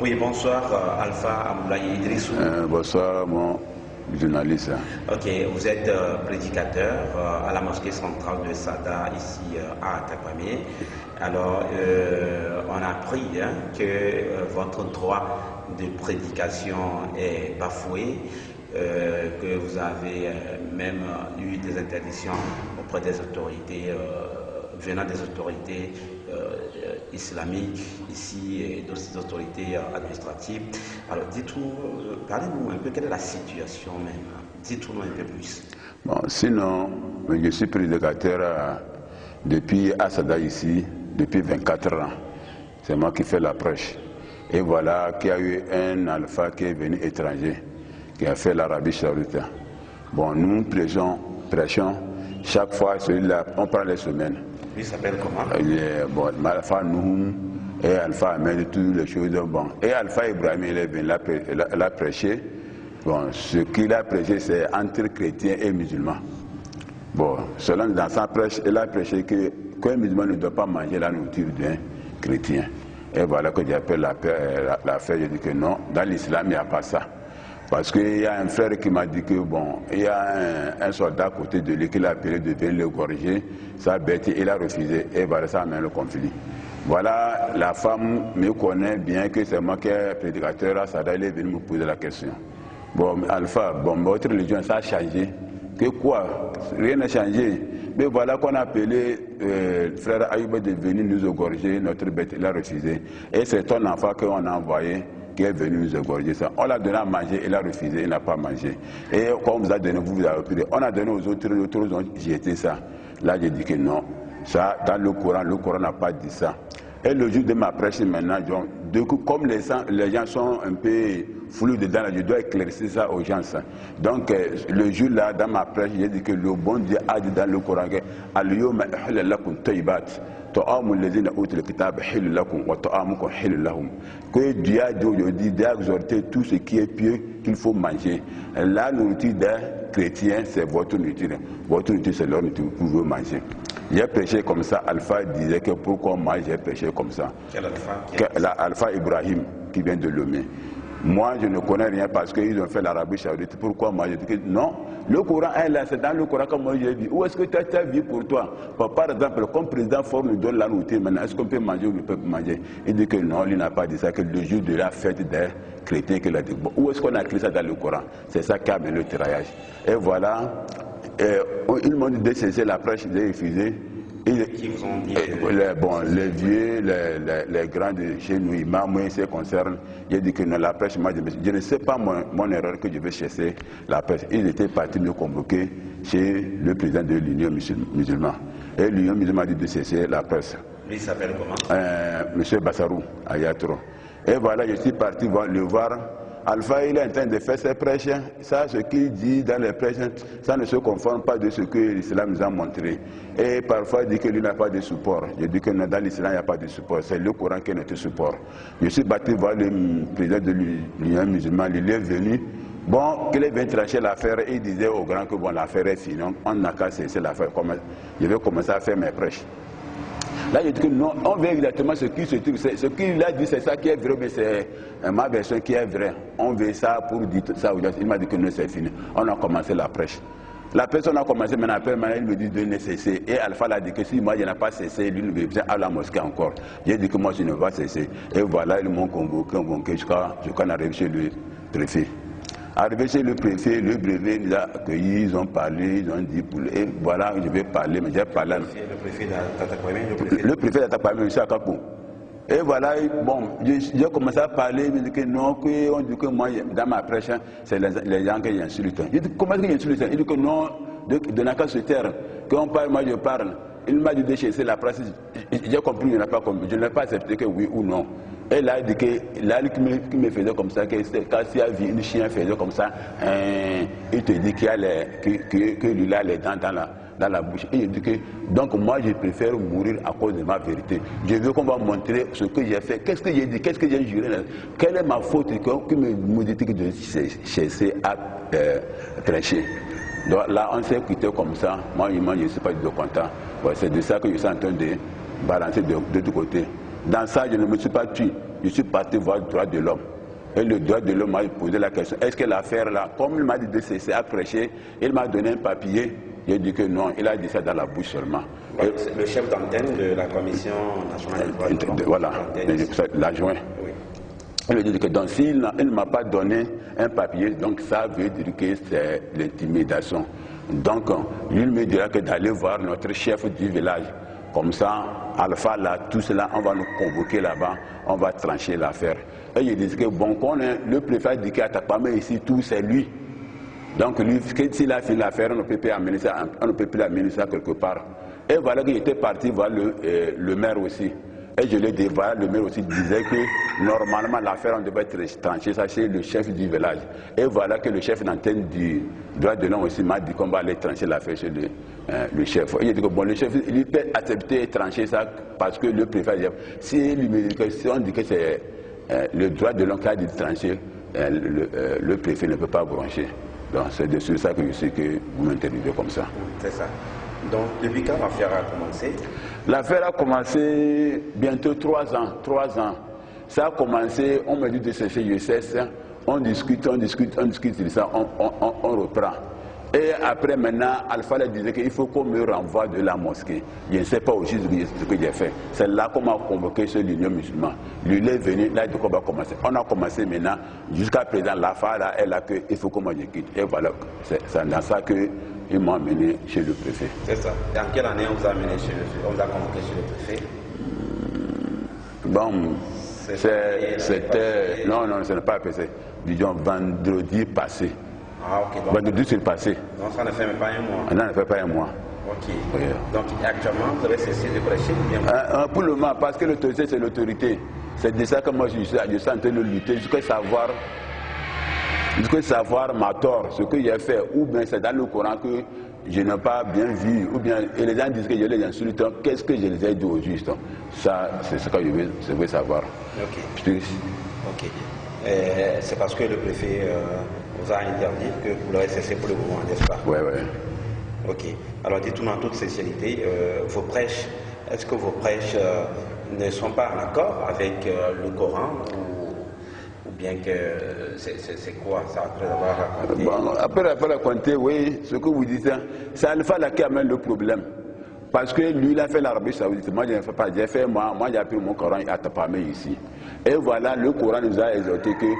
Oui, bonsoir Alpha Amoulaye Idrissou. Bonsoir mon journaliste. Ok, vous êtes prédicateur à la mosquée centrale de Sada, ici à Takwame. Alors, on a appris que votre droit de prédication est bafoué, que vous avez même eu des interdictions auprès des autorités, venant des autorités islamiques ici et d'autres autorités administratives. Alors, dites-nous, parlez-nous un peu, quelle est la situation même? Dites-nous un peu plus. Bon, sinon, je suis prédicateur depuis Asada ici, depuis 24 ans. C'est moi qui fais la prêche. Et voilà qu'il y a eu un alpha qui est venu étranger, qui a fait l'Arabie Saoudite. Bon, nous prêchons chaque fois, celui-là, on prend les semaines. Il s'appelle comment? Bon, Alpha Nouhoum et Alpha Ahmed, toutes les choses. Bon. Et Alpha Ibrahim, il est venu, l'a prêché. Bon, ce qu'il a prêché, c'est entre chrétiens et musulmans. Bon, selon dans sa prêche, il a prêché qu'un musulman ne doit pas manger la nourriture d'un chrétien. Et voilà que j'appelle l'affaire, je dis que non, dans l'islam, il n'y a pas ça. Parce qu'il y a un frère qui m'a dit que bon, il y a un soldat à côté de lui qui l'a appelé de venir l'égorger, sa bête, il a refusé, et voilà, ça amène le conflit. Voilà, la femme me connaît bien que c'est moi qui est prédicateur à Sada, il est venu me poser la question. Bon, Alpha, bon, votre religion, ça a changé. Que quoi? Rien n'a changé. Mais voilà qu'on a appelé frère Aïba de venir nous égorger, notre bête, il a refusé. Et c'est ton enfant qu'on a envoyé, qui est venu nous égorger ça. On l'a donné à manger, il a refusé, il n'a pas mangé. Et quand on vous a donné, vous avez pris. On a donné aux autres ont jeté ça. Là, j'ai dit que non. Ça, dans le Coran n'a pas dit ça. Et le jour de ma prêche maintenant, comme les gens sont un peu flous dedans, je dois éclaircir ça aux gens. Donc, le jour là, dans ma prêche, j'ai dit que le bon Dieu a dit dans le Coran que Al-Yawma uhilla lakum tayyibat. Que Dieu a dit aujourd'hui d'exhorter tout ce qui est pieux qu'il faut manger. La nourriture des chrétiens, c'est votre nourriture. Votre nourriture, c'est leur nourriture que vous pouvez manger. J'ai prêché comme ça. Alpha disait que pourquoi moi j'ai prêché comme ça. Quel Alpha? Alpha Ibrahim qui vient de Lomé. Moi, je ne connais rien parce qu'ils ont fait l'Arabie Saoudite. Pourquoi moi? Je dis que non. Le Coran est là, c'est dans le Coran comme moi j'ai dit. Où est-ce que tu as ta vie pour toi? Par exemple, comme président Ford nous donne la nourriture maintenant, est-ce qu'on peut manger ou ne peut pas manger? Il dit que non, il n'a pas dit ça, que le jour de la fête des chrétiens qu'il a dit. Bon, où est-ce qu'on a écrit ça dans le Coran? C'est ça qui a amené le tiraillage. Et voilà, ils m'ont dit de cesser la prêche, j'ai refusé. Qui vous ont dit les vieux, les grands de chez nous, imams, ils se concernent. J'ai dit que non, la prêche, moi, je ne sais pas mon erreur que je vais chasser la prêche. Ils étaient partis me convoquer chez le président de l'Union musulmane. Et l'Union musulmane a dit de cesser la presse. Lui, il s'appelle comment? Monsieur Bassarou, à Yatro. Et voilà, je suis parti le voir. Alpha, il est en train de faire ses prêches. Ça, ce qu'il dit dans les prêches, ça ne se conforme pas de ce que l'islam nous a montré. Et parfois, il dit que lui n'a pas de support. Je dis que dans l'islam, il n'y a pas de support. C'est le Coran qui est notre support. Je suis parti voir le président de l'Union musulmane. Il est venu. Bon, qu'il est venu trancher l'affaire, il disait au grand que bon, l'affaire est finie. On n'a qu'à cesser l'affaire. Je vais commencer à faire mes prêches. Là, je dis que non, on veut exactement ce qui se trouve. Ce qu'il a dit, c'est ça qui est vrai, mais c'est ma version qui est vraie. On veut ça pour dire ça aux gens. Il m'a dit que non, c'est fini. On a commencé la prêche. La personne a commencé, mais après, il me dit de ne cesser. Et Alpha l'a dit que si moi, je n'ai pas cessé, lui, il me dit à la mosquée encore. J'ai dit que moi, je ne vais pas cesser. Et voilà, ils m'ont convoqué jusqu'à arriver chez le préfet. Arrivé chez le préfet, le brevet nous a accueillis, ils ont parlé, ils ont dit, et voilà, je vais parler, mais j'ai parlé. Le préfet d'Atakwame, le préfet d'Atakwame, M. Akapo. Et voilà, bon, j'ai commencé à parler, il me dit que non, on dit que moi, dans ma prêche, c'est les gens qui insultent. Je dis, comment est-ce qu'ils insultent? Il dit que non, de n'a qu'à se taire, qu'on parle, moi je parle. Il m'a dit de chasser la presse, j'ai compris, je n'ai pas accepté que oui ou non. Et là, il dit que là, qui me faisait comme ça, que quand il y a vu un chien faisait comme ça, il te dit qu'il y a que lui a les dents dans la bouche. Et il dit que, donc moi, je préfère mourir à cause de ma vérité. Je veux qu'on va montrer ce que j'ai fait. Qu'est-ce que j'ai dit? Qu'est-ce que j'ai juré? Quelle est ma faute qui me dit que de cesser à prêcher? Donc là, on s'est quitté comme ça. Moi, je ne suis pas du tout content. Ouais, c'est de ça que je suis en train de balancer de tous côtés. Dans ça, je ne me suis pas tué. Je suis parti voir le droit de l'homme. Et le droit de l'homme m'a posé la question, est-ce que l'affaire là, comme il m'a dit de cesser à prêcher, il m'a donné un papier. J'ai dit que non, il a dit ça dans la bouche seulement. Ouais, le chef d'antenne de la Commission nationale des droits de l'homme. Voilà, l'adjoint. Oui. Il a dit que donc s'il ne m'a pas donné un papier, donc ça veut dire que c'est l'intimidation. Donc lui me dira que d'aller voir notre chef du village. Comme ça, Alpha, là, tout cela, on va nous convoquer là-bas, on va trancher l'affaire. Et il dit que bon, le préfet dit qu'à Takpamé ici, tout c'est lui. Donc lui, s'il a fini l'affaire, on ne peut plus amener ça quelque part. Et voilà qu'il était parti voir le maire aussi. Et je l'ai dit, voilà, le maire aussi disait que normalement l'affaire, on devait trancher ça chez le chef du village. Et voilà que le chef d'antenne du droit de l'homme aussi m'a dit qu'on va aller trancher l'affaire chez le chef. Et il dit que bon, le chef, il peut accepter et trancher ça parce que le préfet, si on dit que c'est le droit de l'homme qui a dit de trancher, le préfet ne peut pas brancher. Donc c'est de ça que je sais que vous m'interviewez comme ça. C'est ça. Donc depuis quand l'affaire a commencé? L'affaire a commencé bientôt 3 ans. 3 ans. Ça a commencé, on me dit de cesser, je cesse, on discute de ça, on reprend. Et après maintenant, Alpha disait qu'il faut qu'on me renvoie de la mosquée. Je ne sais pas aussi ce que j'ai fait. C'est là qu'on m'a convoqué sur l'Union musulmane. Lui, il est venu, là, on va commencer. On a commencé maintenant, jusqu'à présent, l'affaire là, elle a que il faut qu'on me quitte. Et voilà, c'est dans ça qu'ils m'ont amené chez le préfet. C'est ça. Et en quelle année on vous a amené on vous a convoqué chez le préfet? Bon, c'était. Non, ce n'est pas passé. Disons vendredi passé. Ah, ok. Donc, vendredi c'est passé. Donc ça ne fait même pas un mois. Non, ça ne fait pas un mois. Ok. Oui. Donc actuellement, vous avez cessé de prêcher ou bien? Pour le moment, parce que l'autorité, c'est l'autorité. C'est de ça que moi je suis en train de lutter jusqu'à savoir ma tort, ce que j'ai fait, ou bien c'est dans le Coran que je n'ai pas bien vu, ou bien et les gens disent que je les insulte, qu'est-ce que je les ai dit au juste? Ça, c'est ce que je veux savoir. Ok. Ok. C'est parce que le préfet vous a interdit que vous l'aurez cessé pour le moment, n'est-ce pas? Oui, oui. Ok. Alors dites-nous en toute sincérité, vos prêches, est-ce que vos prêches ne sont pas en accord avec le Coran ou bien que c'est quoi ça après avoir raconté? Bon, après raconter, oui, ce que vous dites, c'est Alpha là qui amène le problème. Parce que lui, il a fait l'Arabie Saoudite. Moi, je ne fais pas. Moi, j'ai appris mon Coran à Tapamé ici. Et voilà, le Coran nous a exhorté que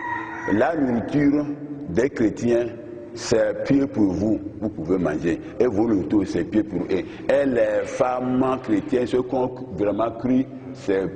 la nourriture des chrétiens, c'est pied pour vous, vous pouvez manger. Et vos nourritures, c'est pied pour eux. Et les femmes chrétiennes, ceux qui ont vraiment cru, c'est